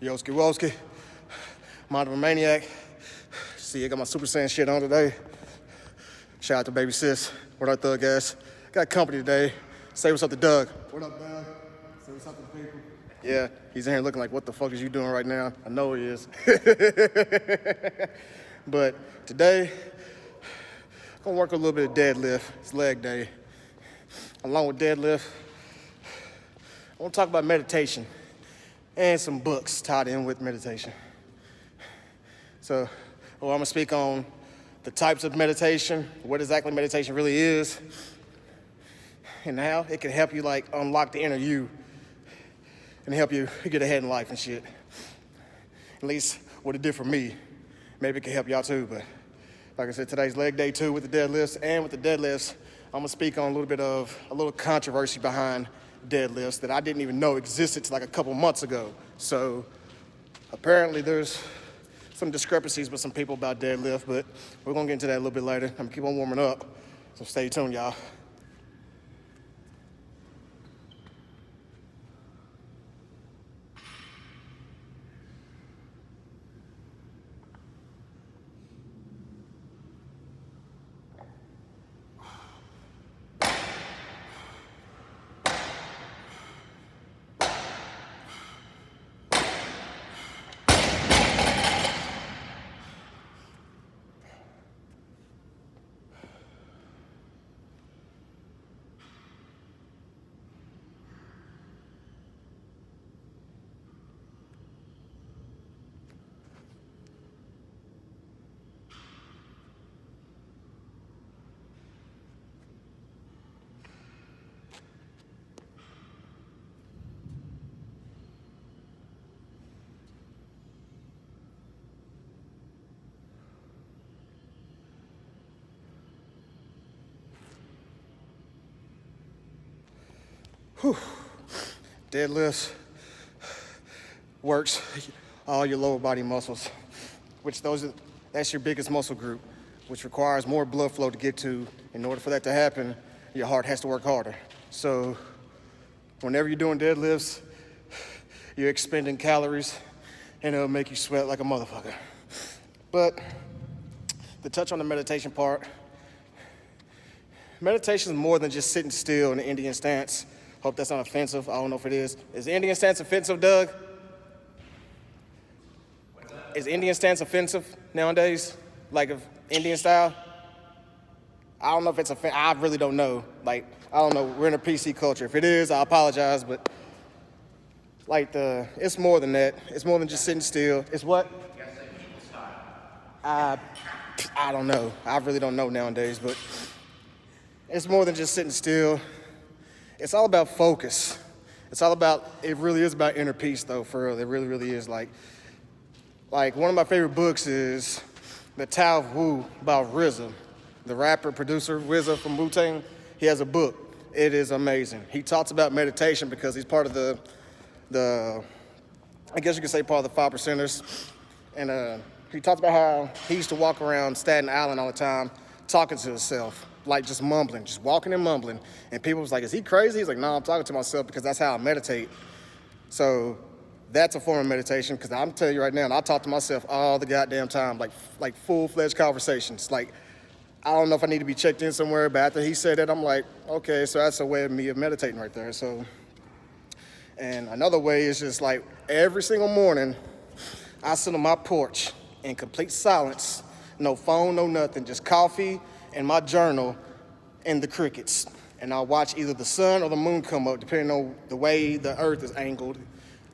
Yoski Woski, Mind of a Maniac. See, I got my Super Saiyan shit on today. Shout out to baby sis. What up, thug ass? Got company today. Say what's up to Doug. What up, Doug? Say what's up to the people. Yeah, he's in here looking like, what the fuck is you doing right now? I know he is. But today, I'm gonna work a little bit of deadlift. It's leg day. Along with deadlift, I want to talk about meditation and some books tied in with meditation. So, I'm gonna speak on the types of meditation, what exactly meditation really is, and how it can help you like unlock the inner you and help you get ahead in life and shit. At least what it did for me. Maybe it can help y'all too, but like I said, today's leg day 2 with the deadlifts, and with the deadlifts, I'm gonna speak on a little bit of a little controversy behind deadlifts that I didn't even know existed till like a couple months ago. So apparently there's some discrepancies with some people about deadlift, but we're gonna get into that a little bit later. I'm gonna keep on warming up, so stay tuned, y'all. Whew. Deadlifts works all your lower body muscles, that's your biggest muscle group, which requires more blood flow to get to. In order for that to happen, your heart has to work harder. So whenever you're doing deadlifts, you're expending calories and it'll make you sweat like a motherfucker. But to touch on the meditation part, meditation is more than just sitting still in the Indian stance. Hope that's not offensive. I don't know if it is. Is Indian stance offensive, Doug? Is Indian stance offensive nowadays? Like of Indian style? I don't know if it's offensive. I really don't know. Like, I don't know. We're in a PC culture. If it is, I apologize, but like it's more than that. It's more than just sitting still. It's what? I don't know. I really don't know nowadays, but it's more than just sitting still. It's all about focus. It really is about inner peace though, for real. It really, really is. Like one of my favorite books is The Tao of Wu about RZA, the rapper, producer, RZA from Wu-Tang. He has a book. It is amazing. He talks about meditation because he's part of the I guess you could say part of the 5%ers. And he talks about how he used to walk around Staten Island all the time talking to himself. Like just mumbling, just walking and mumbling. And people was like, is he crazy? He's like, no, I'm talking to myself because that's how I meditate. So that's a form of meditation, because I'm telling you right now, and I talk to myself all the goddamn time, like full-fledged conversations. Like, I don't know if I need to be checked in somewhere, but after he said that, I'm like, okay, so that's a way of me of meditating right there. So, and another way is just like every single morning, I sit on my porch in complete silence, no phone, no nothing, just coffee and my journal and the crickets. And I'll watch either the sun or the moon come up, depending on the way the earth is angled.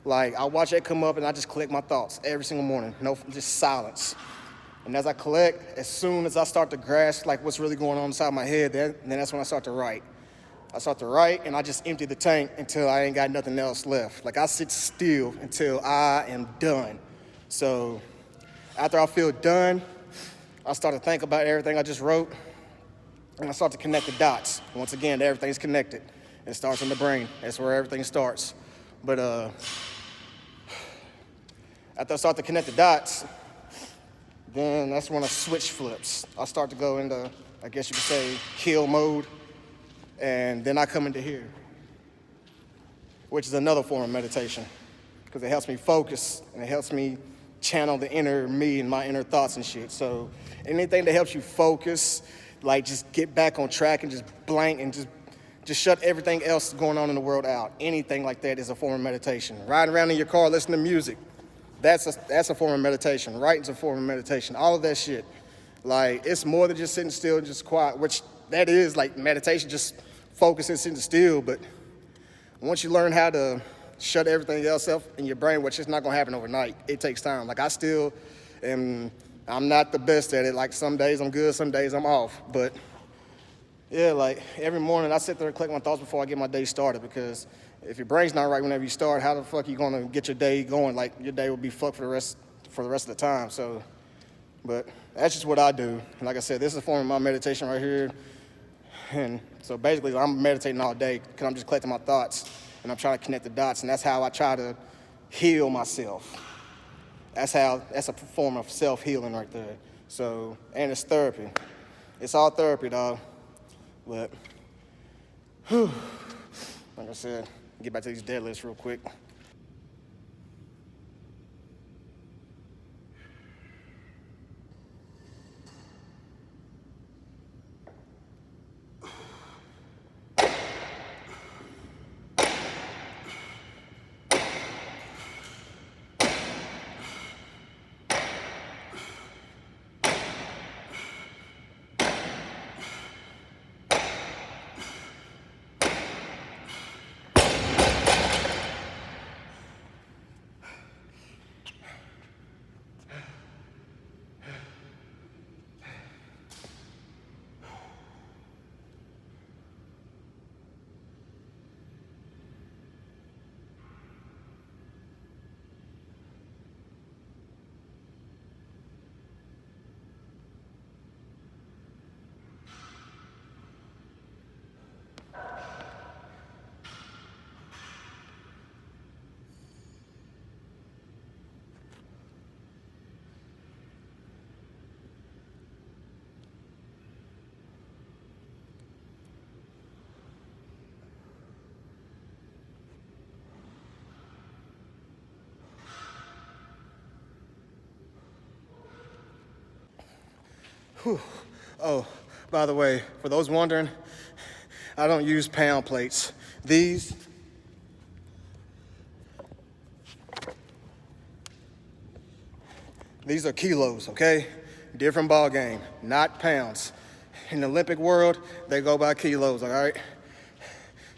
Like, I'll watch that come up and I just collect my thoughts every single morning. No, just silence. And as I collect, as soon as I start to grasp like what's really going on inside my head, then that's when I start to write. I start to write and I just empty the tank until I ain't got nothing else left. Like, I sit still until I am done. So after I feel done, I start to think about everything I just wrote, and I start to connect the dots. Once again, everything's connected. It starts in the brain. That's where everything starts. But after I start to connect the dots, then that's when a switch flips. I start to go into, I guess you could say, kill mode, and then I come into here, which is another form of meditation. because it helps me focus and it helps me channel the inner me and my inner thoughts and shit. So anything that helps you focus, like just get back on track and just blank and just shut everything else going on in the world out. Anything like that is a form of meditation. Riding around in your car, listening to music, that's a form of meditation. Writing's a form of meditation. All of that shit. Like, it's more than just sitting still and just quiet, which that is like meditation, just focus and sitting still. But once you learn how to shut everything else up in your brain, which is not gonna happen overnight, it takes time. Like, I'm not the best at it. Like, some days I'm good, some days I'm off. But yeah, like every morning I sit there and collect my thoughts before I get my day started, because if your brain's not right whenever you start, how the fuck you gonna get your day going? Like, your day will be fucked for the rest of the time. So, but that's just what I do. And like I said, this is a form of my meditation right here. And so basically I'm meditating all day because I'm just collecting my thoughts and I'm trying to connect the dots, and that's how I try to heal myself. That's a form of self-healing right there. So, and it's therapy. It's all therapy, dog. But, like I said, get back to these deadlifts real quick. Whew. Oh, by the way, for those wondering, I don't use pound plates. These are kilos, okay? Different ball game, not pounds. In the Olympic world, they go by kilos, all right?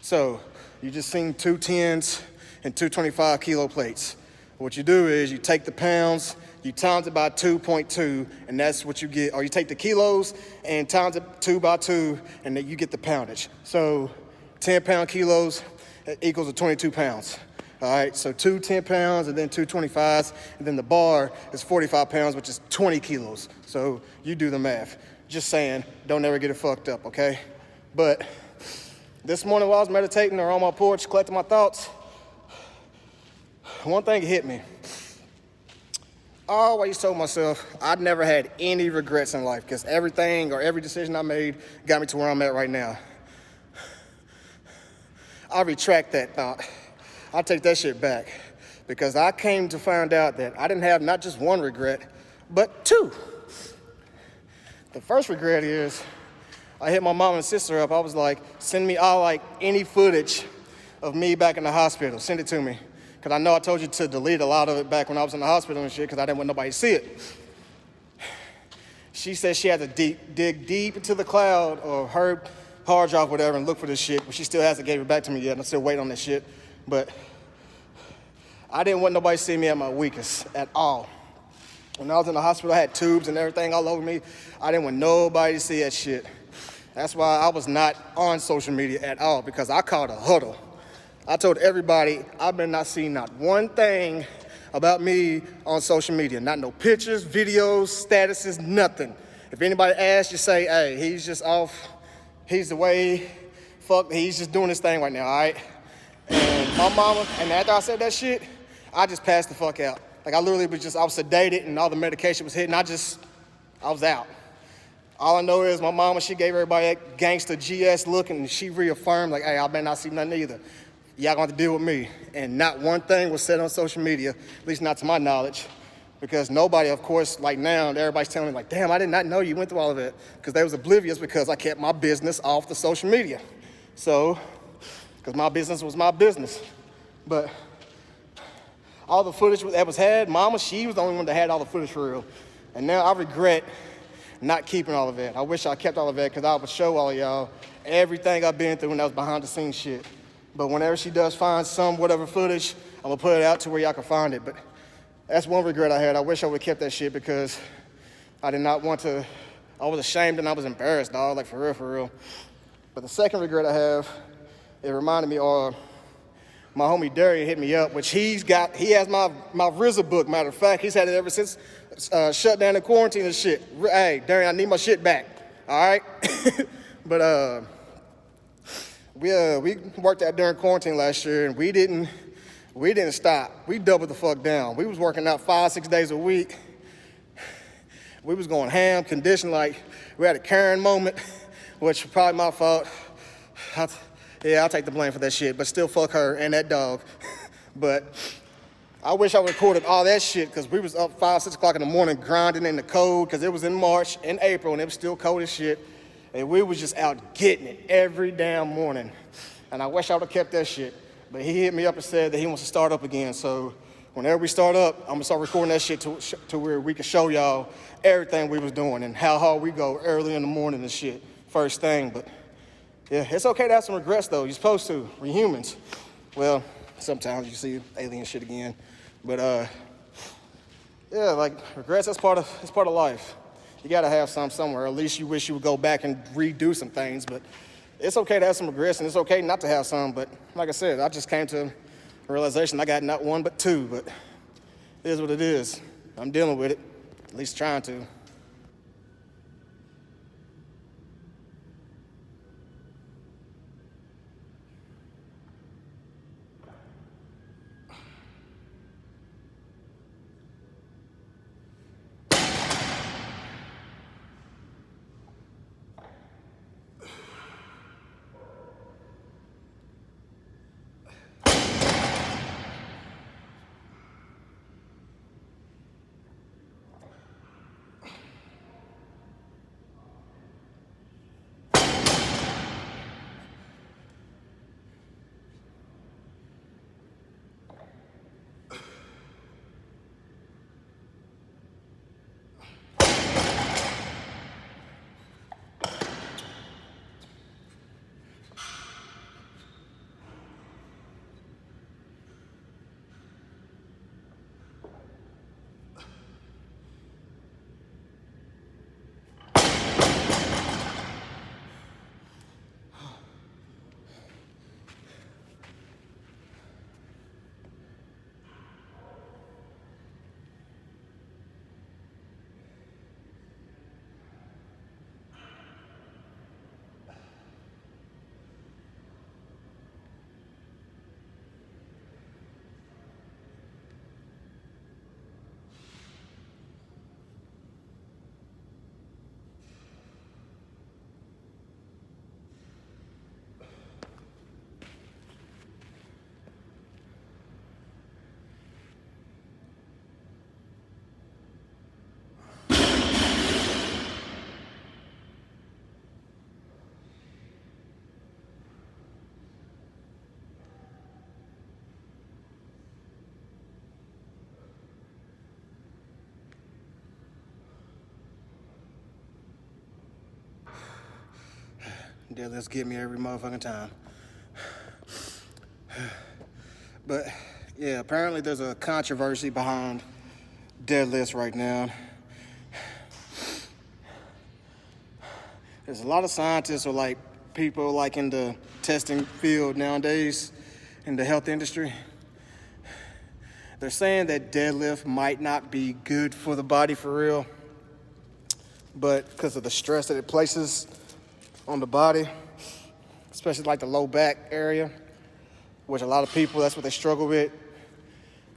So you just seen 2 10s and 225 kilo plates. What you do is you take the pounds, you times it by 2.2, and that's what you get. Or you take the kilos and times it 2 by 2, and then you get the poundage. So 10-pound kilos equals 22 pounds. All right, so 2 10 pounds and then 2 25s, and then the bar is 45 pounds, which is 20 kilos. So you do the math. Just saying, don't ever get it fucked up, okay? But this morning while I was meditating or on my porch collecting my thoughts, one thing hit me. I always told myself I'd never had any regrets in life because everything or every decision I made got me to where I'm at right now. I retract that thought. I take that shit back because I came to find out that I didn't have not just one regret, but 2. The first regret is I hit my mom and sister up. I was like, send me any footage of me back in the hospital. Send it to me. Because I know I told you to delete a lot of it back when I was in the hospital and shit because I didn't want nobody to see it. She said she had to dig deep into the cloud or her hard drive, whatever, and look for this shit. But she still hasn't gave it back to me yet, and I'm still waiting on this shit. But I didn't want nobody to see me at my weakest at all. When I was in the hospital, I had tubes and everything all over me. I didn't want nobody to see that shit. That's why I was not on social media at all, because I called a huddle. I told everybody I better not see not one thing about me on social media. Not no pictures, videos, statuses, nothing. If anybody asks, you say, hey, he's just off. He's he's just doing his thing right now, all right? And my mama, and after I said that shit, I just passed the fuck out. Like, I literally was I was sedated and all the medication was hitting. I was out. All I know is my mama, she gave everybody that gangster GS look, and she reaffirmed, like, hey, I better not see nothing either. y'all gonna have to deal with me. And not one thing was said on social media, at least not to my knowledge, because nobody, of course, like now, everybody's telling me like, damn, I did not know you went through all of it, because they was oblivious because I kept my business off the social media. So, because my business was my business. But all the footage that was had, Mama, she was the only one that had all the footage for real. And now I regret not keeping all of it. I wish I kept all of it because I would show all of y'all everything I've been through when I was behind the scenes shit. But whenever she does find some whatever footage, I'm gonna put it out to where y'all can find it. But that's one regret I had. I wish I would've kept that shit because I did not want to, I was ashamed and I was embarrassed, dog, like for real, for real. But the second regret I have, it reminded me of my homie Darian hit me up, which he has my RZA book, matter of fact. He's had it ever since shut down in quarantine and shit. Hey, Darian, I need my shit back, all right? But we worked out during quarantine last year, and we didn't stop. We doubled the fuck down. We was working out 5-6 days a week. We was going ham, conditioned like we had a Karen moment, which was probably my fault. I'll take the blame for that shit, but still fuck her and that dog. But I wish I recorded all that shit because we was up 5, 6 o'clock in the morning grinding in the cold because it was in March and April and it was still cold as shit. And we was just out getting it every damn morning. And I wish I would have kept that shit. But he hit me up and said that he wants to start up again. So whenever we start up, I'm gonna start recording that shit to where we can show y'all everything we was doing and how hard we go early in the morning and shit, first thing. But yeah, it's okay to have some regrets though. You're supposed to. We're humans. Well, sometimes you see alien shit again. But yeah, like regrets, it's part of life. You gotta have some somewhere. At least you wish you would go back and redo some things. But it's okay to have some regrets and it's okay not to have some. But like I said, I just came to a realization I got not one but two. But it is what it is. I'm dealing with it, at least trying to. Deadlifts get me every motherfucking time. But yeah, apparently there's a controversy behind deadlifts right now. There's a lot of scientists or like people like in the testing field nowadays in the health industry. They're saying that deadlift might not be good for the body for real, but because of the stress that it places on the body, especially like the low back area, which a lot of people, that's what they struggle with,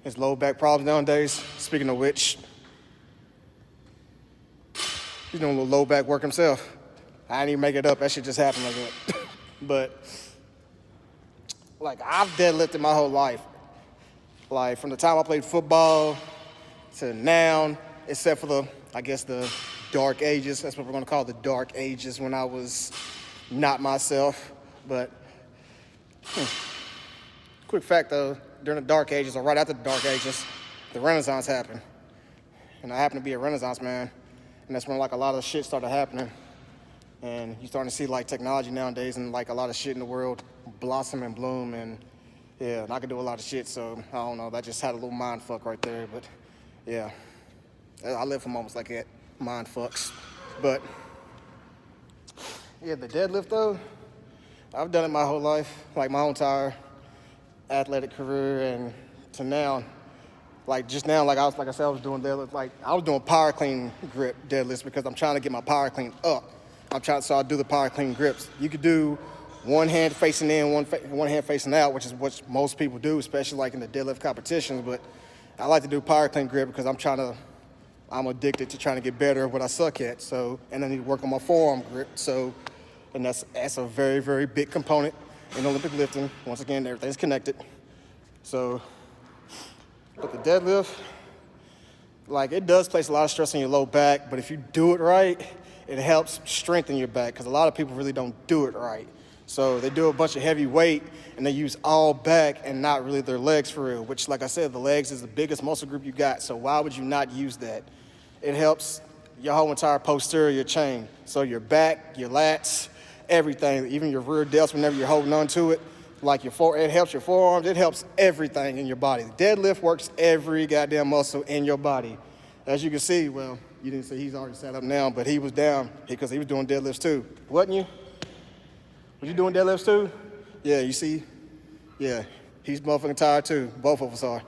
is low back problems nowadays. Speaking of which, he's doing a little low back work himself. I didn't even make it up, that shit just happened like that. But like I've deadlifted my whole life. Like from the time I played football to now, except for the dark ages. That's what we're gonna call the dark ages when I was not myself. But quick fact though, during the dark ages or right after the dark ages, the Renaissance happened. And I happen to be a Renaissance man. And that's when like a lot of shit started happening. And you're starting to see like technology nowadays and like a lot of shit in the world blossom and bloom. And yeah, and I can do a lot of shit, so I don't know, that just had a little mind fuck right there. But yeah, I live for moments like that, mind fucks. But yeah, the deadlift though, I've done it my whole life, like my whole entire athletic career, and to now, like just now, like I said, I was doing deadlift, like I was doing power clean grip deadlifts because I'm trying to get my power clean up. So I do the power clean grips. You could do one hand facing in, one hand facing out, which is what most people do, especially like in the deadlift competitions. But I like to do power clean grip because I'm addicted to trying to get better at what I suck at. So, and I need to work on my forearm grip. So, and that's a very, very big component in Olympic lifting. Once again, everything's connected. So, but the deadlift, like it does place a lot of stress on your low back, but if you do it right, it helps strengthen your back because a lot of people really don't do it right. So they do a bunch of heavy weight and they use all back and not really their legs for real, which like I said, the legs is the biggest muscle group you got. So why would you not use that? It helps your whole entire posterior chain. So your back, your lats, everything, even your rear delts whenever you're holding on to it, like it helps your forearms, it helps everything in your body. The deadlift works every goddamn muscle in your body. As you can see, well, you didn't see he's already sat up now, but he was down because he was doing deadlifts too. Wasn't you? Was you doing deadlifts too? Yeah, you see? Yeah, he's motherfucking tired too. Both of us are.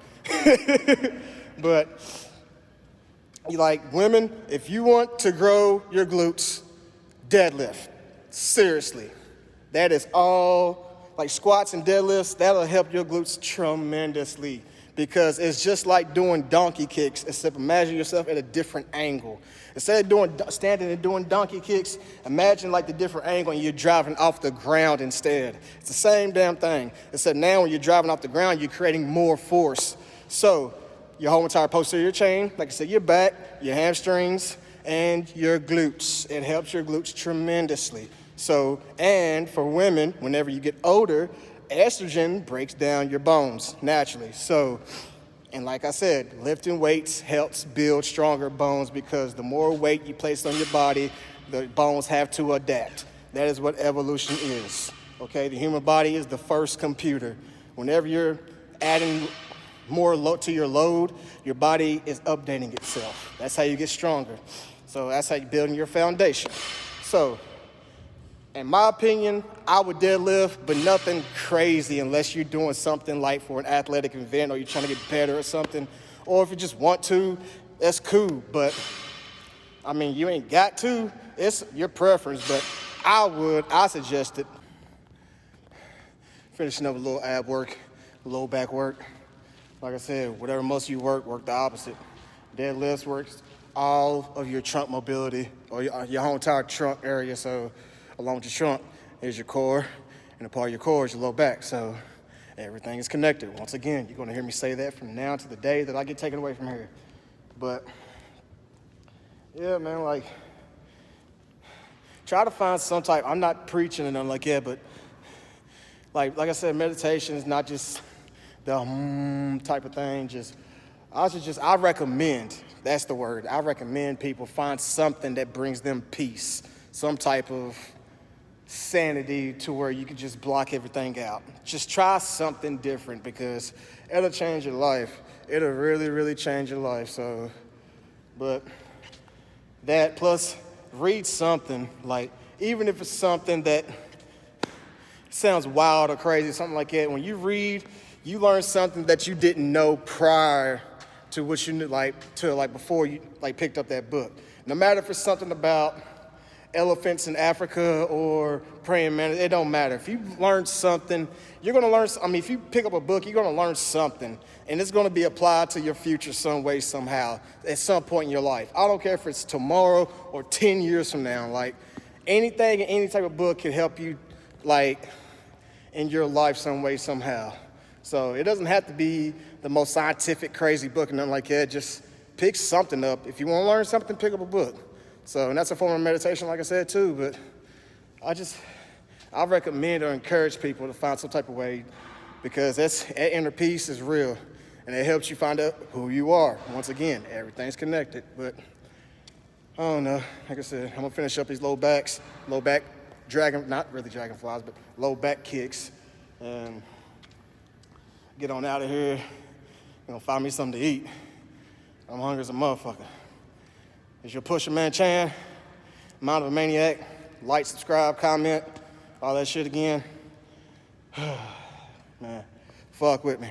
But, like women, if you want to grow your glutes, deadlift. Seriously. That is all, like squats and deadlifts, that'll help your glutes tremendously. Because it's just like doing donkey kicks, except imagine yourself at a different angle. Instead of standing and doing donkey kicks, imagine like the different angle and you're driving off the ground instead. It's the same damn thing. Except now when you're driving off the ground, you're creating more force. So your whole entire posterior chain, like I said, your back, your hamstrings, and your glutes. It helps your glutes tremendously. So, and for women, whenever you get older, estrogen breaks down your bones naturally. So, and like I said, lifting weights helps build stronger bones because the more weight you place on your body, the bones have to adapt. That is what evolution is. Okay, the human body is the first computer. Whenever you're adding more load to your load, your body is updating itself. That's how you get stronger. So that's how you're building your foundation. So, in my opinion, I would deadlift, but nothing crazy unless you're doing something like for an athletic event or you're trying to get better or something. Or if you just want to, that's cool. But, I mean, you ain't got to. It's your preference, but I suggest it. Finishing up a little ab work, a little back work. Like I said, whatever muscle you work the opposite. Deadlifts works all of your trunk mobility or your whole entire trunk area. So, along with your trunk is your core, and a part of your core is your low back. So everything is connected. Once again, you're gonna hear me say that from now to the day that I get taken away from here. But yeah, man, like try to find some type, I'm not preaching and I'm like, yeah, but like I said, meditation is not just the type of thing. I recommend, that's the word, I recommend people find something that brings them peace, some type of sanity to where you can just block everything out. Just try something different because it'll change your life. It'll really, really change your life. So, but that plus read something, like even if it's something that sounds wild or crazy, something like that. When you read, you learn something that you didn't know prior to what you knew, before you picked up that book. No matter if it's something about elephants in Africa or praying mantis, it don't matter. If you learn something, you're gonna learn, if you pick up a book, you're gonna learn something, and it's gonna be applied to your future some way, somehow, at some point in your life. I don't care if it's tomorrow or 10 years from now, like anything in any type of book can help you, like in your life some way, somehow. So it doesn't have to be the most scientific, crazy book and nothing like that. Just pick something up. If you want to learn something, pick up a book. So, and that's a form of meditation, like I said, too. But I recommend or encourage people to find some type of way, because that inner peace is real, and it helps you find out who you are. Once again, everything's connected. But I don't know. Like I said, I'm gonna finish up these low back not really dragonflies, but low back kicks, and get on out of here. Find me something to eat. I'm hungry as a motherfucker. It's your Pusher Man Chan, Mind of a Maniac. Like, subscribe, comment, all that shit again. Man, fuck with me.